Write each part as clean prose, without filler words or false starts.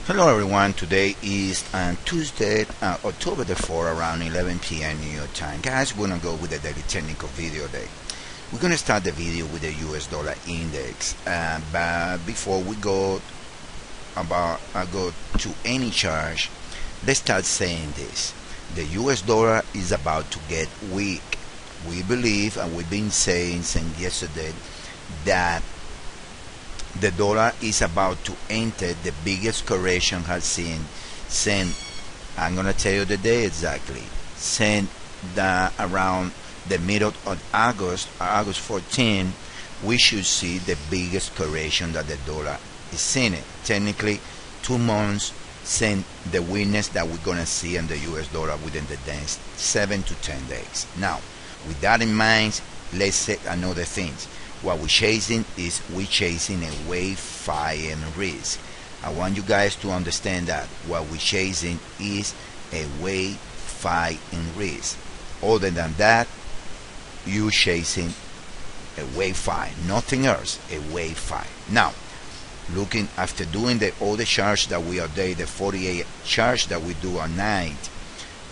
Hello everyone, today is Tuesday, October the 4th, around 11 p.m. New York time. Guys, we're going to go with the daily technical video day. We're going to start the video with the US dollar index, but before we go to any chart, let's start saying this. The US dollar is about to get weak. We believe, and we've been saying since yesterday, that the dollar is about to enter the biggest correction has seen since, I'm going to tell you the day exactly, since around the middle of August 14, we should see the biggest correction that the dollar is seeing. Technically 2 months since the weakness that we're going to see in the US dollar within the next 7 to 10 days. Now, with that in mind, let's say another thing. What we're chasing is we're chasing a wave fighting risk. I want you guys to understand that what we're chasing is a wave fighting risk. Other than that, you're chasing a wave fight, nothing else, a wave fight. Now, looking after doing all the charts that we are there, the 48 charts that we do at night,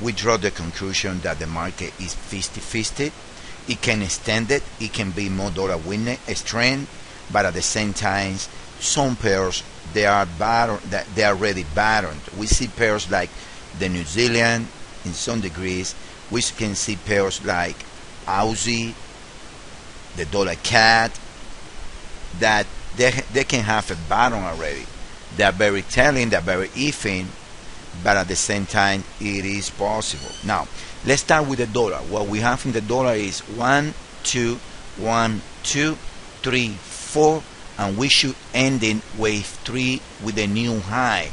we draw the conclusion that the market is 50-50. It can extend it, it can be more dollar weakness, strength, but at the same time, some pairs they are already battered. We see pairs like the New Zealand in some degrees. We can see pairs like Aussie, the dollar CAD, that they can have a pattern already. They are very telling, they are very iffy, but at the same time it is possible. Now let's start with the dollar. What we have in the dollar is 1 2 1 2 3 4, and we should end in wave 3 with a new high.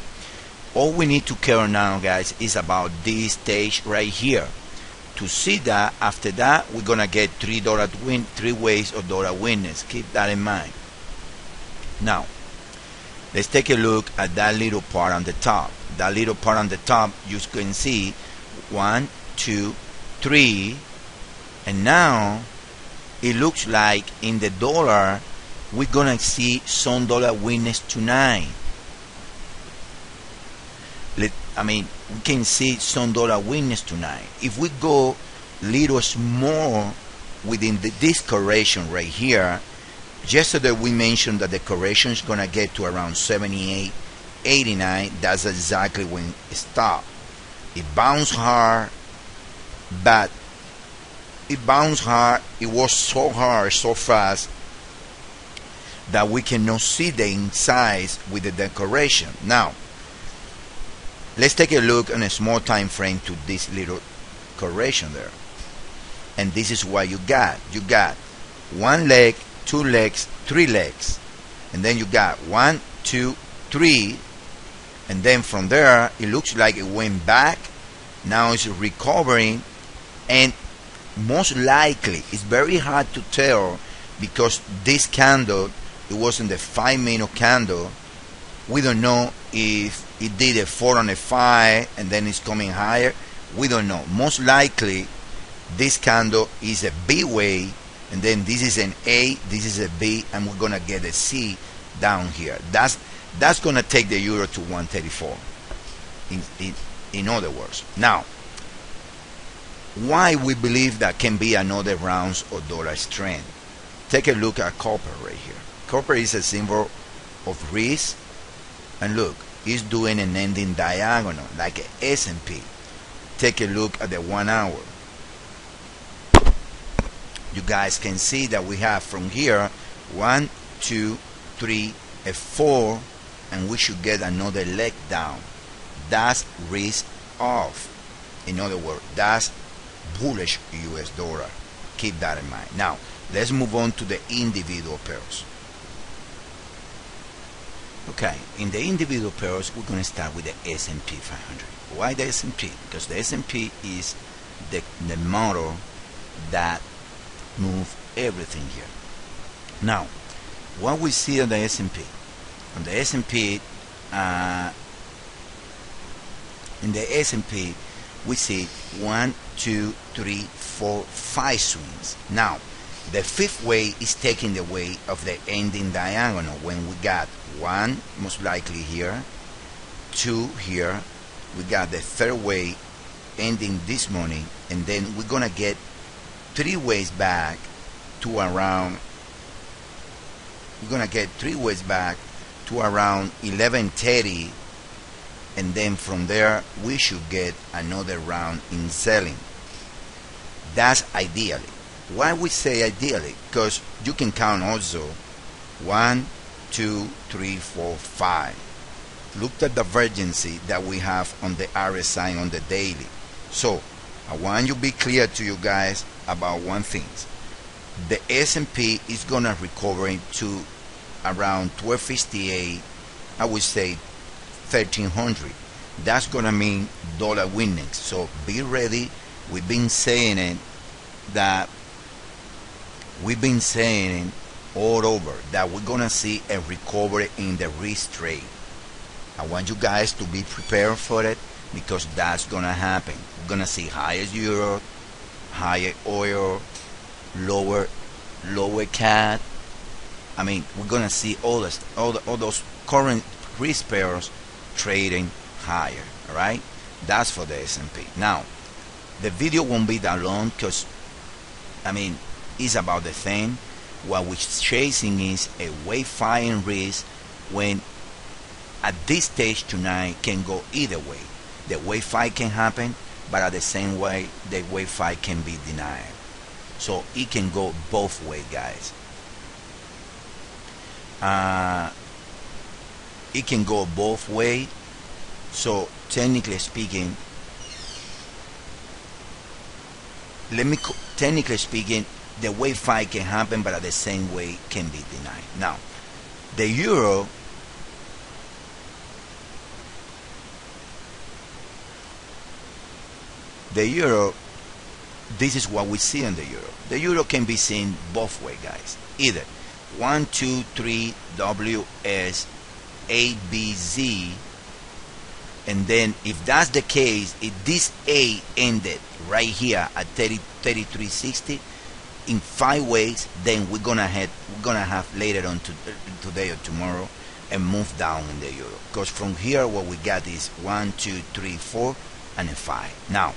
All we need to care now, guys, is about this stage right here. To see that, after that we're gonna get three waves of dollar weakness. Keep that in mind. Now let's take a look at that little part on the top. That little part on the top, you can see 1 2 3, and now it looks like in the dollar we're gonna see some dollar weakness tonight. We can see some dollar weakness tonight. If we go little small within this correction right here, yesterday we mentioned that the correction is gonna get to around 78 89. That's exactly when it stopped. It bounced hard, but it was so hard, so fast, that we cannot see the inside with the decoration. Now let's take a look on a small time frame to this little correction there, and this is what you got. You got one leg, two legs, three legs, and then you got 1 2 3, and then from there it looks like it went back. Now it's recovering, and most likely it's very hard to tell because this candle, it wasn't the 5-minute candle. We don't know if it did a 4 on a 5 and then it's coming higher. We don't know. Most likely this candle is a B wave, and then this is an A, this is a B, and we're gonna get a C down here. That's gonna take the euro to 134. In other words, now why we believe that can be another round of dollar strength. Take a look at copper right here. Copper is a symbol of risk, and look, it's doing an ending diagonal like an S&P. Take a look at the 1 hour. You guys can see that we have from here 1 2 3 a 4, and we should get another leg down. That's risk off. In other words, that's bullish US dollar. Keep that in mind. Now let's move on to the individual pairs. Okay, in the individual pairs we're going to start with the S&P 500. Why the S&P? Because the S&P is the model that moves everything here. Now what we see on the S&P, in the S&P we see 1 2 3 4 5 swings. Now the fifth way is taking the way of the ending diagonal, when we got one most likely here, 2 here, we got the third wave ending this morning, and then we're gonna get 3 waves back to around, we're gonna get 3 waves back to around 11:30, and then from there we should get another round in selling. That's ideally. Why we say ideally? Because you can count also 1, 2, 3, 4, 5. Look at the divergence that we have on the RSI on the daily. So I want you to be clear to you guys about one thing. The S&P is gonna recover to around 1258, I would say 1300. That's gonna mean dollar winnings. So be ready. We've been saying it all over that we're gonna see a recovery in the risk trade. I want you guys to be prepared for it, because that's gonna happen. We're gonna see higher euro, higher oil, lower CAD. I mean, we're gonna see all those current risk pairs trading higher. All right, that's for the S&P. Now, the video won't be that long, because I mean, it's about the thing. What we're chasing is a wave 5 risk, when at this stage tonight can go either way. The wave 5 can happen, but at the same way the wave 5 can be denied. So it can go both ways, guys. It can go both ways. So technically speaking, the wave 5 can happen, but at the same way can be denied. Now, the euro, this is what we see on the euro. The euro can be seen both ways, guys. Either 1, 2, 3 WS ABZ, and then if that's the case, if this A ended right here at 33.60 in 5 ways, then we're gonna have later on today or tomorrow a move down in the euro, because from here what we got is 1, 2, 3, 4 and a 5. Now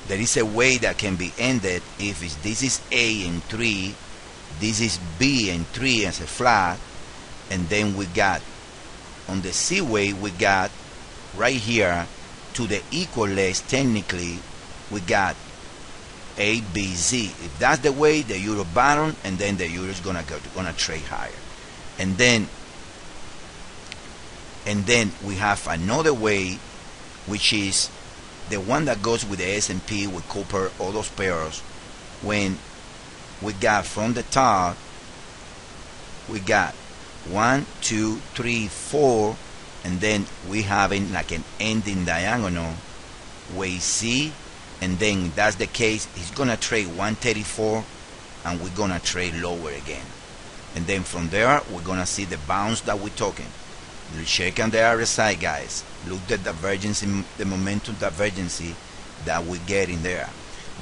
there is a way that can be ended if this is A and 3, this is B and 3 as a flat, and then we got on the C way, we got right here to the equal legs, technically we got ABZ. If that's the way, the euro bottom, and then the euro is gonna trade higher, and then we have another way, which is the one that goes with the S&P with copper, all those pairs, when we got from the top, we got 1, 2, 3, 4, and then we having like an ending diagonal way C, and then if that's the case, it's gonna trade 134, and we're gonna trade lower again, and then from there we're gonna see the bounce that we're talking. Check on the RSI, guys. Look at the divergence, the momentum divergence that we get in there.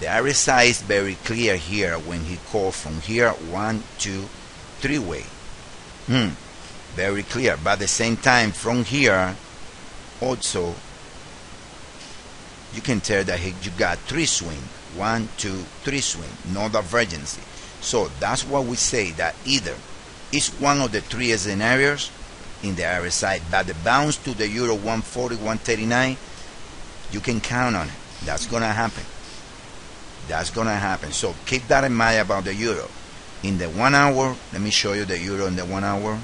The RSI is very clear here when he called from here 1, 2, 3 way. Very clear. But at the same time, from here also you can tell that you got 3 swing, 1, 2, 3 swing, no divergence. So that's what we say, that either it's one of the 3 scenarios in the RSI, but the bounce to the euro 140, 139, you can count on it. That's gonna happen. That's gonna happen. So keep that in mind about the euro. In the 1 hour, let me show you the euro in the 1 hour.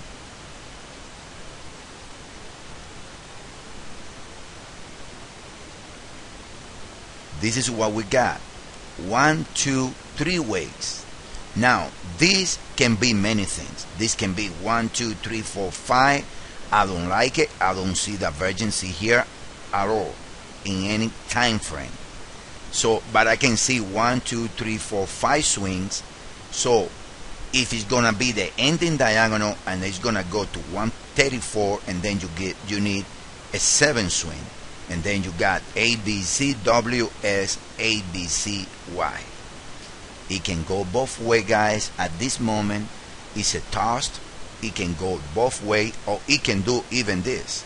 This is what we got. 1, 2, 3 waves. Now this can be many things. This can be 1, 2, 3, 4, 5. I don't like it. I don't see divergence here at all in any time frame. So, but I can see 1, 2, 3, 4, 5 swings. So if it's gonna be the ending diagonal and it's gonna go to 134, and then you need a 7 swing, and then you got ABCWS ABCY. It can go both way, guys. At this moment it's a toss. It can go both way, or it can do even this.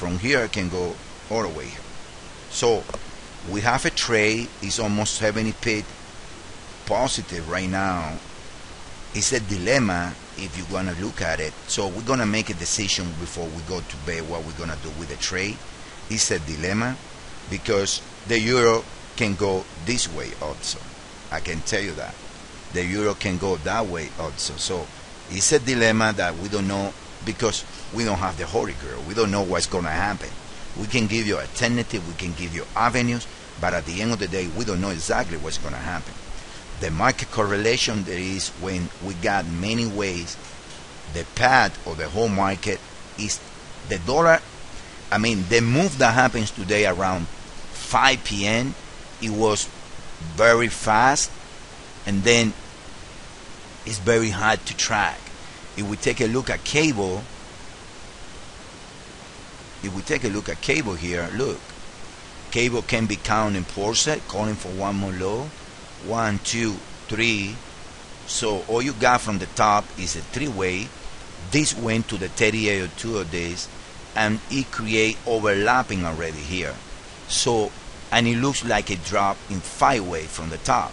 From here it can go all the way here. So we have a trade. It's almost 70 pip positive right now. It's a dilemma if you want to look at it. So we're going to make a decision before we go to bed what we're going to do with the trade. It's a dilemma because the euro can go this way also. I can tell you that. The euro can go that way also. So it's a dilemma that we don't know because we don't have the holy grail. We don't know what's going to happen. We can give you alternative, we can give you avenues, but at the end of the day, we don't know exactly what's going to happen. The market correlation there is when we got many ways. The path of the whole market is the dollar. I mean, the move that happens today around 5 p.m. it was very fast, and then it's very hard to track. If we take a look at cable, here, look, cable can be counting porset, calling for one more low, 1, 2, 3. So all you got from the top is a three-way. This went to the 38 or 2 of this, and it create overlapping already here. So, and it looks like a drop in 5-way from the top.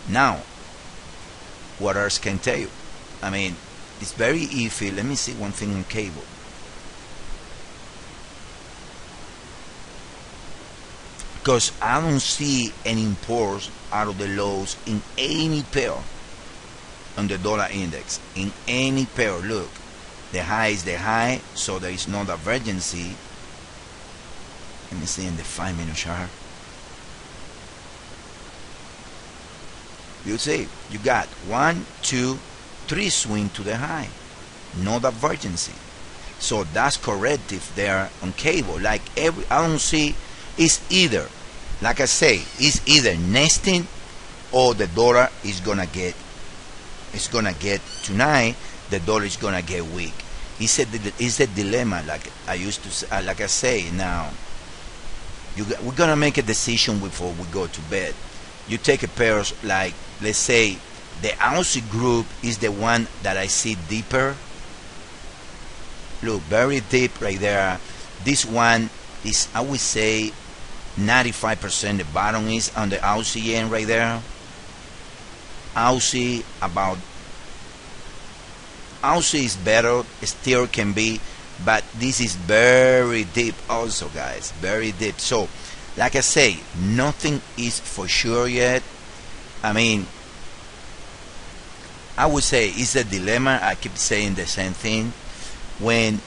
Now, what else can tell you? I mean, it's very iffy. Let me see one thing on cable. Because I don't see any imports out of the lows in any pair on the dollar index. In any pair, look, the high is the high, so there is no divergency. Let me see in the 5-minute chart. You see, you got 1, 2, 3 swing to the high, no divergency. So that's corrective there on cable. Like I don't see. It's either, like I say, it's either nesting or the dollar is gonna get. It's gonna get tonight. The dollar is gonna get weak. It's a dilemma. Like I used to say, like I say now. We're gonna make a decision before we go to bed. You take a pair like, let's say, the Aussie group is the one that I see deeper. Look, very deep right there. This one is, I would say, 95%. The bottom is on the Aussie end right there. Aussie is better, still can be, but this is very deep also, guys, very deep. So like I say, nothing is for sure yet. I mean, I would say it's a dilemma. I keep saying the same thing when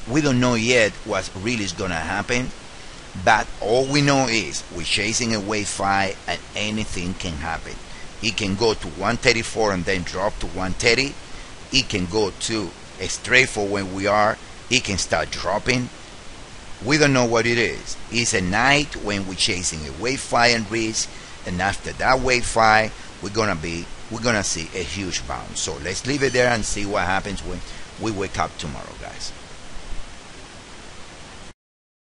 we don't know yet what really is gonna happen, but all we know is we're chasing a wave 5 and anything can happen. It can go to 134 and then drop to 130. It can go to a straight for when we are. It can start dropping. We don't know what it is. It's a night when we're chasing a wave 5 and risk, and after that wave 5 we're gonna see a huge bounce. So let's leave it there and see what happens when we wake up tomorrow, guys.